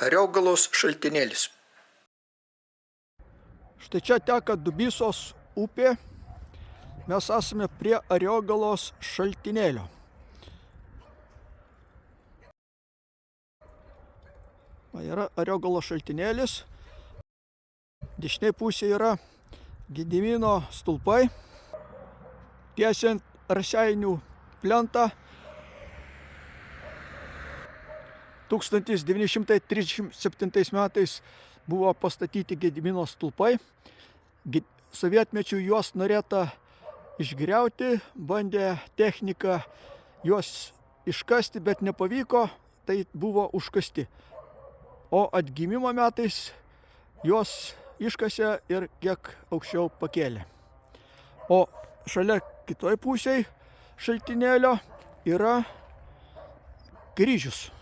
Ariogalos šaltinėlis. Štai čia teka Dubysos upė. Mes esame prie Ariogalos šaltinėlio. Yra Ariogalos šaltinėlis. Dešinėje pusėje yra Gedimino stulpai. Tiesiant Raseinių plentą 1937 metais buvo pastatyti Gedimino stulpai. Sovietmečiu juos norėta išgriauti, bandė technika juos iškasti, bet nepavyko, tai buvo užkasti. O atgimimo metais juos iškasė ir kiek aukščiau pakėlė. O šalia kitoj pusėje šaltinėlio yra kryžius.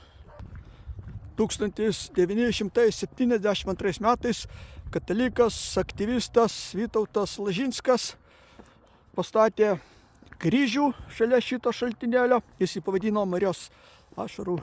1972 metais katalikas, aktyvistas Vytautas Lažinskas pastatė kryžių šalia šito šaltinėlio. Jis jį pavadino Marijos ašarų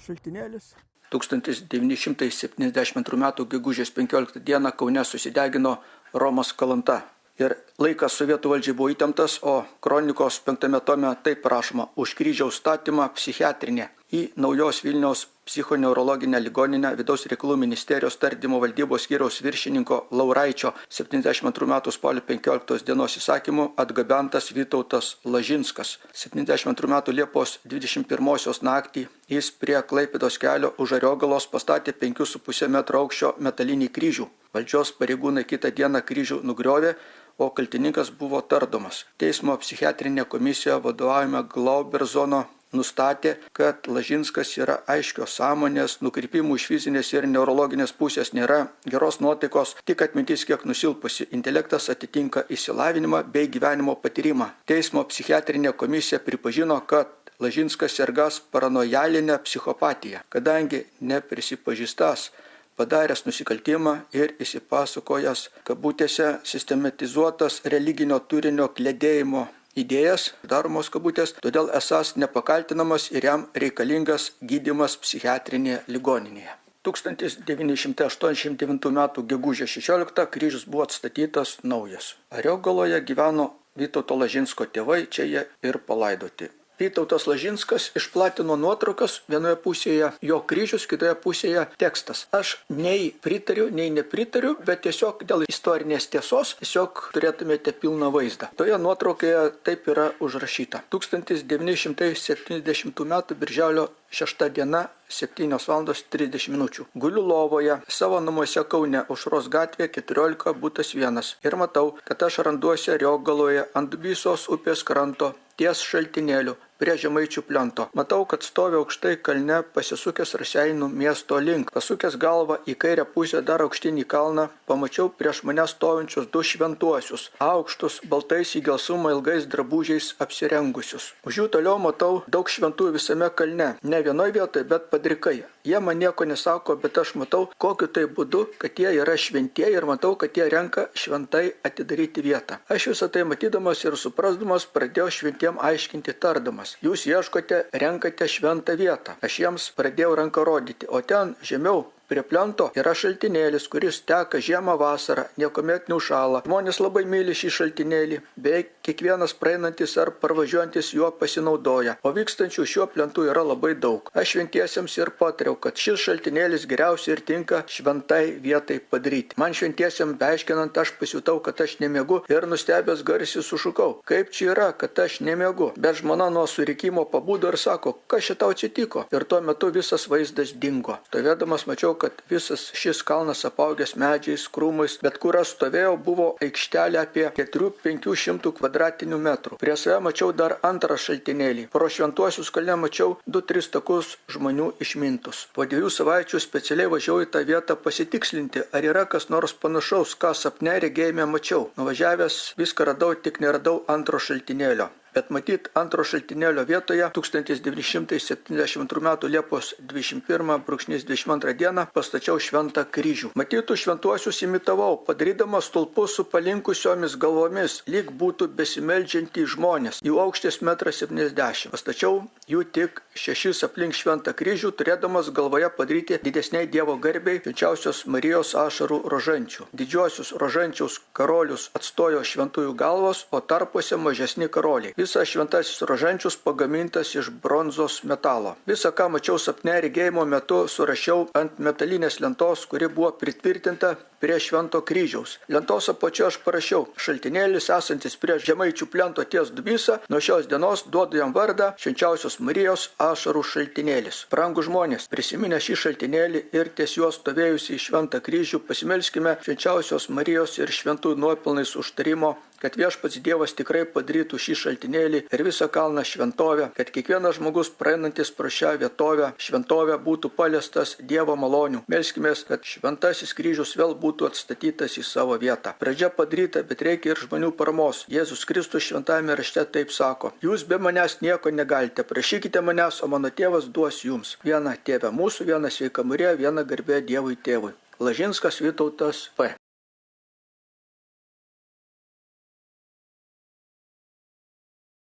šaltinėlis. 1972 m. gegužės 15 d. Kaune susidegino Romas Kalanta. Ir laikas sovietų valdžiai buvo įtemptas, o kronikos 5 tome taip rašoma: už kryžiaus statymą psichiatrinė į Naujos Vilniaus psichoneurologinę ligoninę Vidaus reikalų ministerijos tardymo valdybos skyriaus viršininko Lauraičio 72 m. spalio 15 d. įsakymu atgabentas Vytautas Lažinskas. 72 m. Liepos 21 naktį jis prie Klaipėdos kelio už Ariogalos pastatė 5,5 m aukščio metalinį kryžių. Valdžios pareigūnai kitą dieną kryžių nugriovė, o kaltininkas buvo tardomas. Teismo psichiatrinė komisija vadovaujama Glauberzono nustatė, kad Lažinskas yra aiškios sąmonės, nukrypimų iš fizinės ir neurologinės pusės nėra, geros nuotaikos, tik atmintis kiek nusilpusi, intelektas atitinka išsilavinimą bei gyvenimo patyrimą. Teismo psichiatrinė komisija pripažino, kad Lažinskas sergąs paranojalinę psichopatiją, kadangi neprisipažįstas padaręs nusikaltimą ir įsipasakojęs kabutėse sistematizuotas religinio turinio kledėjimo idėjas, daromos kabutės, todėl esąs nepakaltinamas ir jam reikalingas gydymas psichiatrinėje ligoninėje. 1989 m. gegužės 16 kryžius buvo atstatytas naujas. Ariogaloje gyveno Vytauto Lažinsko tėvai, čia jie ir palaidoti. Vytautas Lažinskas išplatino nuotraukas, vienoje pusėje jo kryžius, kitoje pusėje tekstas. Aš nei pritariu, nei nepritariu, bet tiesiog dėl istorinės tiesos tiesiog turėtumėte pilną vaizdą. Toje nuotraukoje taip yra užrašyta. 1970 m. birželio 6 diena, 7:30 min. Guliu lovoje, savo namuose Kaune, Aušros gatvė 14, butas 1. Ir matau, kad aš randuosi Ariogaloje ant Dubysos upės kranto, ties šaltinėliu, prie Žemaičių plento. Matau, kad stovi aukštai kalne, pasisukęs Raseinių miesto link. Pasukęs galvą į kairę pusę dar aukštyn į kalną, pamačiau prieš mane stovinčius du šventuosius, aukštus, baltais į gelsumą ilgais drabužiais apsirengusius. Už jų toliau matau daug šventųjų visame kalne, ne vienoj vietoje, bet padrikai. Jie man nieko nesako, bet aš matau, kokiu tai būdu, kad jie yra šventieji ir matau, kad jie renka šventai atidaryti vietą. Aš visą tai matydamas ir suprasdamas pradėjau šventiem aiškinti tardamas. Jūs ieškote, renkate šventą vietą. Aš jiems pradėjau ranką rodyti, o ten žemiau prie plento yra šaltinėlis, kuris teka žiemą vasarą, niekuomet neužšąla. Žmonės labai myli šį šaltinėlį, beveik kiekvienas praeinantis ar parvažiuojantis juo pasinaudoja, o vykstančių šiuo plentu yra labai daug. Aš šventiesiems ir patariau, kad šis šaltinėlis geriausiai ir tinka šventai vietai padaryti. Man šventiesiems beaiškinant, aš pasijutau, kad aš nemiegu ir nustebęs garsiai sušukau, kaip čia yra, kad aš nemiegu. Bet žmona nuo surikimo pabudo ir sako, kas čia tau atsitiko. Ir tuo metu visas vaizdas dingo. Stovėdamas mačiau, kad visas šis kalnas apaugęs medžiais, krūmais, bet kur aš stovėjau, buvo aikštelė apie 400-500 kvadratinių metrų. Prie save mačiau dar antrą šaltinėlį. Pro šventuosius kalne mačiau 2-3 takus žmonių išmintus. Po 2 savaičių specialiai važiavau į tą vietą pasitikslinti, ar yra kas nors panašaus, ką sapne regėjime mačiau. Nuvažiavęs viską radau, tik neradau antro šaltinėlio. bet matyt antro šaltinėlio vietoje 1972 m. Liepos 21-22 d. pastačiau šventą kryžių. Matytų šventuosius imitavau, padarydamas stulpus su palinkusiomis galvomis, lyg būtų besimeldžiantys žmonės. Jų aukštis 1,70 m. Pastačiau jų tik 6 aplink šventą kryžių, turėdamas galvoje padaryti didesniai Dievo garbei švenčiausios Marijos ašarų rožančių. Didžiuosius rožančiaus karolius atstojo šventųjų galvos, o tarpuose mažesni karoliai. Visas šventasis rožančius pagamintas iš bronzos metalo. Visą, ką mačiau sapne regėjimo metu, surašiau ant metalinės lentos, kuri buvo pritvirtinta prie švento kryžiaus. Lentos apačioje aš parašiau: šaltinėlis esantis prie Žemaičių plento ties Dubysa, nuo šios dienos duodu jam vardą švenčiausios Marijos ašarų šaltinėlis. Brangūs žmonės, prisiminę šį šaltinėlį ir ties juos stovėjusį šventą kryžių, pasimelskime švenčiausios Marijos ir šventų nuopelnais užtarimo, kad viešpats Dievas tikrai padarytų šį šaltinėlį ir visą kalną šventovę, kad kiekvienas žmogus praeinantis pro šią vietovę, šventovę, būtų paliestas Dievo malonių. Melskimės, kad šventasis kryžius vėl būtų atstatytas į savo vietą. Pradžia padaryta, bet reikia ir žmonių paramos. Jėzus Kristus šventajame rašte taip sako: jūs be manęs nieko negalite, prašykite manęs, o mano tėvas duos jums. Viena Tėve mūsų, viena sveika Marija, viena garbė Dievui Tėvui. Lažinskas Vytautas P.